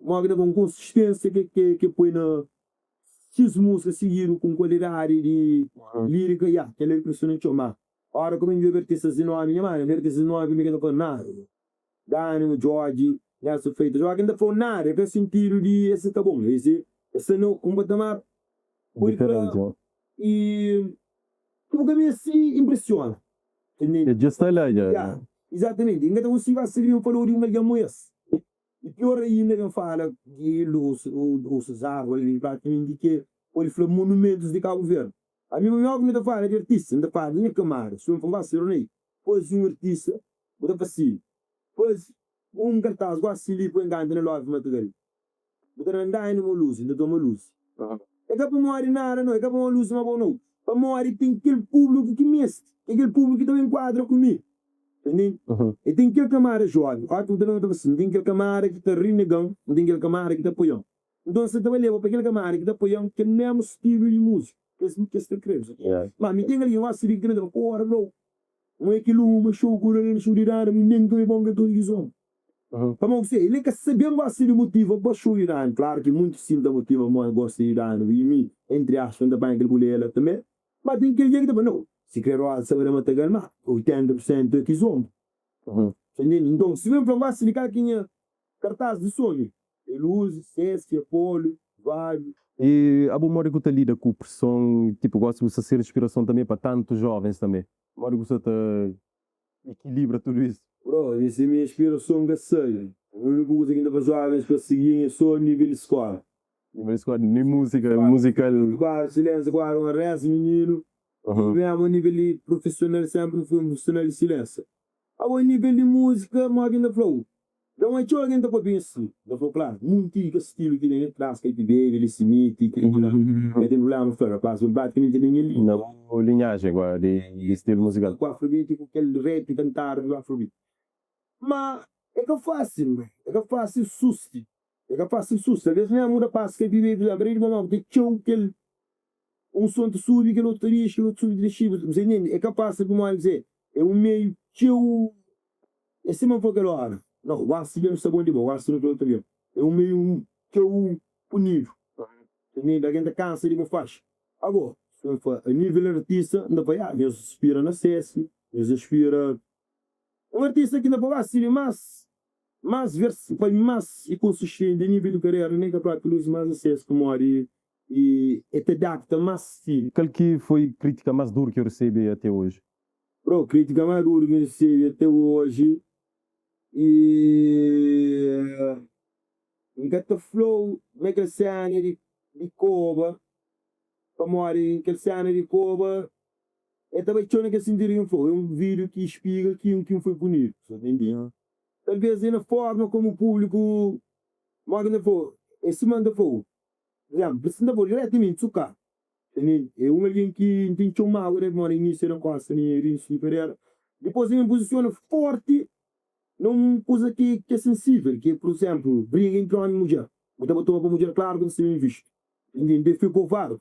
Uma grande com consistência que põe na X música seguiram com qualidade de lírica, que é impressionante chamar. Ora, como eu artistas de nome, minha mãe, artistas de nome, me queda para nada. Dani, George, Nelson Feito, Joaquim ainda foi nada, que sentido de esse tá bom, esse não completamente Diferente. e como que me assim impressiona. É just lá, já. Exatamente, ainda não se vai servir para o uma gamoes. E pior ainda que fala que os árvores praticamente que os monumentos de Cabo Verde. A mim melhor que me fala de artista, ainda fala de câmara, se não for ser nem, pois artista, bota para si. Pois cartaz quase ali põe ganho na loja material. Bota andar em uma luz, ainda toma luz. É que para morrer nada, não é que para uma luz uma boa não. Para morrer tem aquele público que mestre, aquele público que também enquadra comigo. Entende? E tem aquele camarada jovem, tem aquele camarada que está renegando, tem aquele camarada que está apoiando. Então você também leva para aquele camarada que está apoiando que não é o estilo de música, que é você crê. Mas me tem ali uma série que não é porra, bro. Não é aquilo, uma show que não show de nada, me nem que é bom que tudo isso. Para você, ele quer saber o que o motivo para show de nada. Claro que muito sim da motivo, mas gosta de nada, e me entre aspas ainda bem aquele mulher também. Mas tem aquele que também não. Se quer saber a matar mas 80% é que somos. Então, se vem para lá, se ligar aqui cartaz de sonho, ele usa, Sesc, Apolo, vários. E a Mori que lida com pressão, tipo, gosta de ser inspiração também para tantos jovens também. Mori que equilibra tudo isso. Bro, isso é minha inspiração que sei. A única coisa que ainda para jovens para seguir é só nível de escola. Nível de escola, nem música, musical. Claro, silêncio, claro, uma reza, menino. Mesmo a nível de profissional, sempre fui um profissional de silêncio. A nível de música, mas ainda falou. Então, a gente ainda pode pensar. Ainda falou, claro, muito estilo que nem traz, que ele veio, ele se mete, que ele tem problema, fora, passa, praticamente ninguém ali. Não, linhagem agora, de estilo musical. Com afrobeat, com aquele rap, cantar do afrobeat. Mas é que é fácil, é que é fácil susto. É que é fácil susto. Às vezes não é muda passa que ele vive, abrir uma mão, que tinha aquele som de sub, que ele outro risco, que ele outro sub de chivo. Você entende? É capaz de, como dizer, é um meio tio. É sempre para aquela hora. Não, o ácido não está bom de boa, o ácido não está bem. É um meio tio punido. Entende? A gente cansa de uma faixa. Agora, a nível artista, ainda vai, eles aspiram na CS, eles aspiram. Um artista que ainda vai ser mais e consistente a nível de carreira, nem capaz de luz mais acesso como ari e te adapta mais estilo. Qual que foi a crítica mais dura que eu recebi até hoje? Bro, crítica mais dura que eu recebi até hoje e em cada flow, naquela cena de Coba, para morrer aquela cena de Coba, é também tinha que sentir um flow, é um vídeo que explica que foi bonito, você entendeu? Talvez na forma como o público manda for, esse manda for, por exemplo, precisa for diretamente sucar. É um alguém que tem um mal, né, mora início não gosta nem início superior. Depois ele posiciona forte, não coisa que é sensível, que por exemplo, briga entre homem e mulher. Então botou para mulher claro que não se bem visto. Ele ficou vários.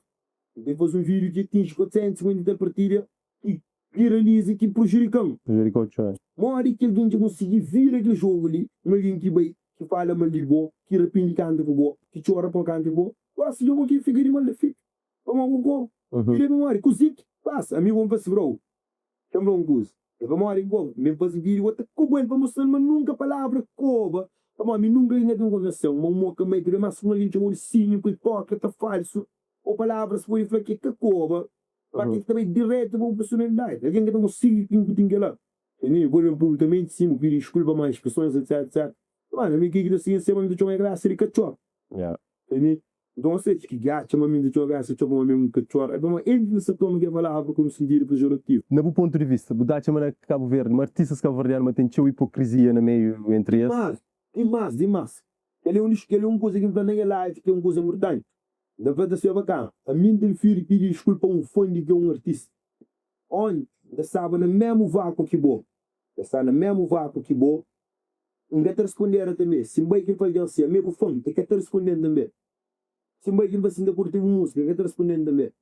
Depois um vídeo que atinge 450 partilha e viraliza que prejudicam. Prejudicou, tchau. Mori que alguém conseguir vir aquele jogo ali, alguém que vai, que fala mal de boa, que repinde canta por boa, que chora por canta por boa, quase jogo que fica de mal de fica. Vamos go. Ele memória, cozique, passa, amigo vamos para bro. Chama um coisa. É memória igual, mesmo para vídeo outra coisa para mostrar, mas nunca palavra coba. Para mim nunca ainda tem conversação, uma moca meio que mas uma gente chamou cínico, hipócrita, falso, ou palavras foi falar que coba. Para que também direto para a personalidade. Alguém que não consiga que tem que lá. Entendeu? Por exemplo, publicamente, sim, pedir desculpa mais expressões, etc. Mano, a minha que assim, se eu de uma graça de cachorro. Entendeu? Então, você que gata, uma minha de uma graça, de uma mesmo cachorro. É uma ênfase toma que palavra como sentido pejorativo. No meu ponto de vista, o Dacha mana Cabo Verde, artistas cabo-verdianos tem uma hipocrisia no meio entre eles. Demais. Ele é uma coisa que não nem é live, que é uma coisa importante. Da verdade, se é bacana. A mim tem filho pedir desculpa a um fã de que é um artista. Onde? Sabe no mesmo vácuo que vou. Está no mesmo vácuo que vou. Não quer responder também. Se não vai que ele faz assim, é mesmo fã, quer responder também. Se não vai que ele vai se ainda curtir música, quer responder também.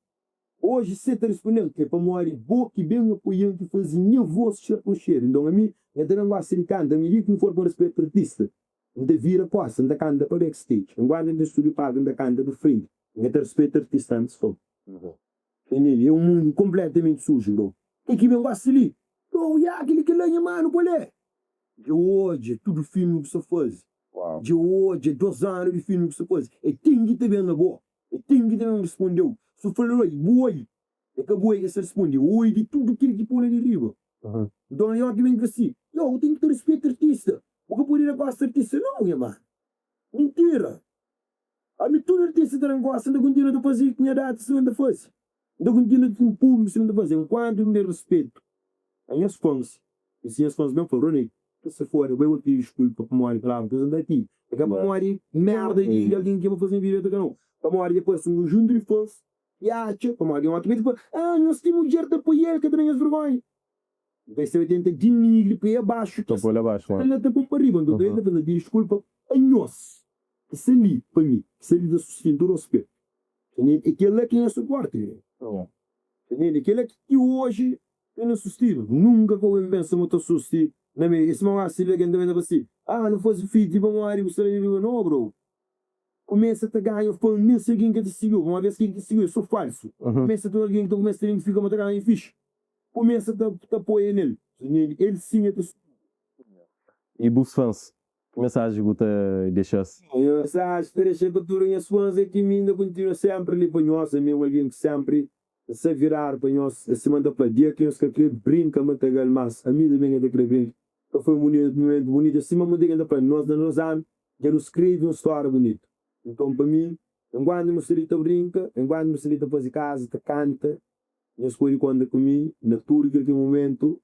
Hoje, você está respondendo que é para morar boa que bem apoiando que fazia minha voz para cheiro. Então, a mim, eu não gosto de cantar, a mim, que não for para respeito artista. Ainda vira costa, ainda canta para backstage. Enquanto ainda estúdio pago, ainda canta de frente. Ainda respeito artista antes, foi. É um mundo completamente sujo, bro. E que vem gosta ali. Bro, e aquele que lenha, mano, qual é? De hoje, é tudo filme que você faz. Uau. De hoje, é 2 anos de filme que você faz. E tem que te ver na boa. E tem que te ver respondeu. Se falou, boi. É que boi que você respondeu. Oi, de tudo aquilo que põe ali riba. Então, eu que vem assim. Eu tenho que ter respeito artista. O que poderia gostar de artista? Não, minha mano. Mentira. A mim, todo artista não gosta, ainda continua a fazer o que tinha dado, se ainda fosse. Ainda continua com o público, se ainda fazer. Enquanto me respeito. Aí as fãs. E se as fãs mesmo falam, Ronei, se for, eu vou pedir desculpa para morrer, claro, porque eu andei aqui. É que para morrer, merda, e alguém que vai fazer vídeo do canal. Para morrer, depois, um junto de fãs. E acha, para morrer, um outro depois, nós temos dinheiro de apoiar, que tem as vergonhas. Então, você vai tentar denigre para ir abaixo. Estou por abaixo, mano. Ele está para arriba, então, ele vai pedir desculpa a nós. Isso ali, para mim, isso ali da sustento do respeito. Aquele é quem é suporte. Aquele é que hoje eu não sustento. Nunca que eu penso muito sustento. Esse não é assim, ele ainda vem assim. Não fosse filho, vamos lá, e você não, bro. Começa a ganhar, eu falo, nem sei quem que te seguiu. Uma vez quem te seguiu, eu sou falso. Começa a ter alguém que começa a ter fica a ganhar em fixe. Começa a apoiar nele. Ele sim é te E Bus fãs, que mensagem que você deixasse? Eu acho que deixei para tudo as fãs é que ainda continua sempre ali para nós, é mesmo alguém que sempre se virar para nós, se manda para dia que nós que brinca muito mas a mim também é de querer brincar. Então foi um momento bonito, assim uma mudança para nós, anos, já nos escreve uma história bonita. Então para mim, enquanto me solita brinca, enquanto me solita fazer casa, canta, eu escolhi quando comi, na tour que aquele momento,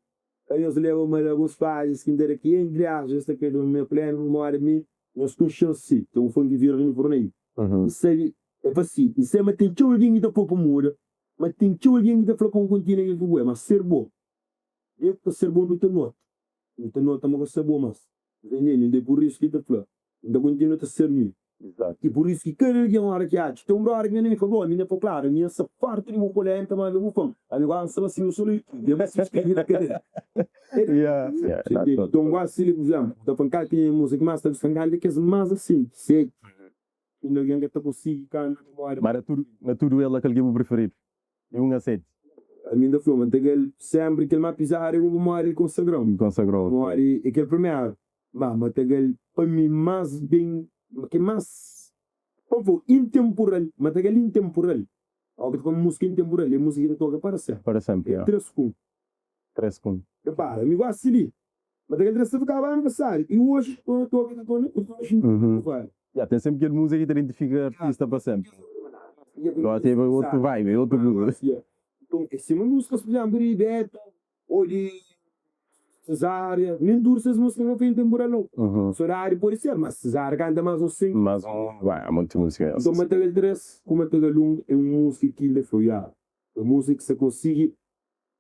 aí nós levamos a alguns pais que ainda aqui entre aspas, esta que é do meu plano, memória de mim, nós conhecemos então o fundo de vir ali por aí. Isso é fácil, isso é, mas tem que alguém que está para mura, mas tem que alguém que está para com continente que é, mas ser bom. Eu que ser bom não te nota mas ser bom, mas ainda é por isso que está para, ainda continua a ser mim. Exato. E por isso que cada dia uma hora que há, tem uma hora que me falou, a minha foi claro, a minha essa parte de uma colher, também eu vou falar, a minha gosta assim, eu sou ali, eu vou se escrever na cadeira. Então, gosto de por exemplo, da pancada tem música, mas está desfangada que é mais assim, sei. E ninguém está consigo, cara, Mas na tudo ele aquele que eu preferido. E um aceito. a minha da filme, tem aquele sempre que ele me pisar, eu vou morrer consagrou. Consagrou. Morrer, aquele primeiro, mas tem aquele, para mim, mais bem, que mais, como intemporal, mas tem aquele intemporal. Algo que como música intemporal, a música que toca para sempre. Para sempre, yeah. 3 segundos. 3 segundos. Repara, me gosto ali. Mas tem aquele 3 segundos ficava aniversário. E hoje, estou aqui, Já, tem sempre aquele música que te identifica artista para sempre. Agora teve outro vibe, outro grupo. Então, essa é uma música, por exemplo, de Beto, ou de Cesária, nem duro essas músicas não tem temporal não. Sorário pode ser, mas Cesária canta mais um 5. Mas vai, há muita música. Então, Matagal 3, como Matagal 1, é uma música que ele foi, uma música que se consegue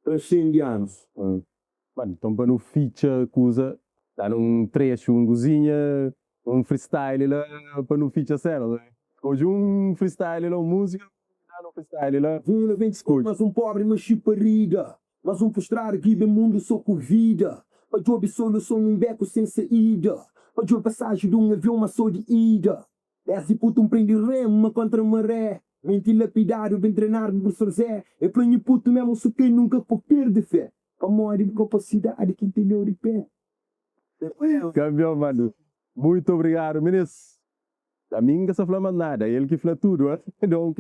transcender anos. Mano, então para no feature coisa, dá num trecho, cozinha, freestyle lá, para no feature sério, né? Hoje freestyle lá, música, dá no freestyle lá. Vila vem discurso, mas pobre, mas chiparida. Mas postrar aqui bem mundo só com vida. Para eu solução um beco sem saída. Para eu passagem de um avião, mas só de ida. Desce puto prende remo contra maré. Menti lapidário, bem treinar no professor Zé. Eu planho puto mesmo, só quem nunca pode perder fé. Para morrer de capacidade que entendeu de pé. Campeão, mano. Muito obrigado, ministro. A mim não se fala nada, ele que fala tudo. Então,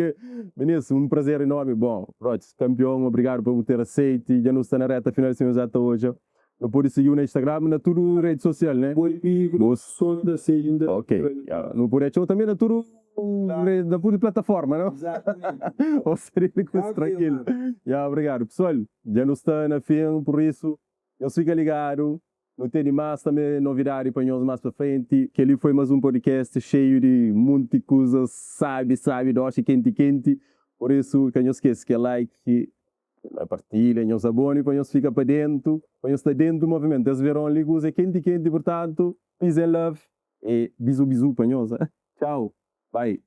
ministro, um prazer enorme. Bom, pronto, campeão, obrigado por ter aceito. Já não está na reta final, senhor, já está hoje. Não pode seguir no Instagram, na tudo rede social, né? Pode ir no som da segunda. Ok. Não pode achar também na tudo na tudo plataforma, não? Exatamente. Ou seria coisa tranquilo. Obrigado. Pessoal, já não está na fim, por isso, eu fico ligado. Não tem mais também novidade para nós mais para frente. Que ele foi mais um podcast cheio de muitas coisas, sabe, doce, quente. Por isso, que não esqueça que é like, partilha, nos abone, para nós ficar para dentro, para nós estar dentro do movimento. Eles verão ali coisa quente, portanto, peace and love. E bisu para nós. Tchau. Bye.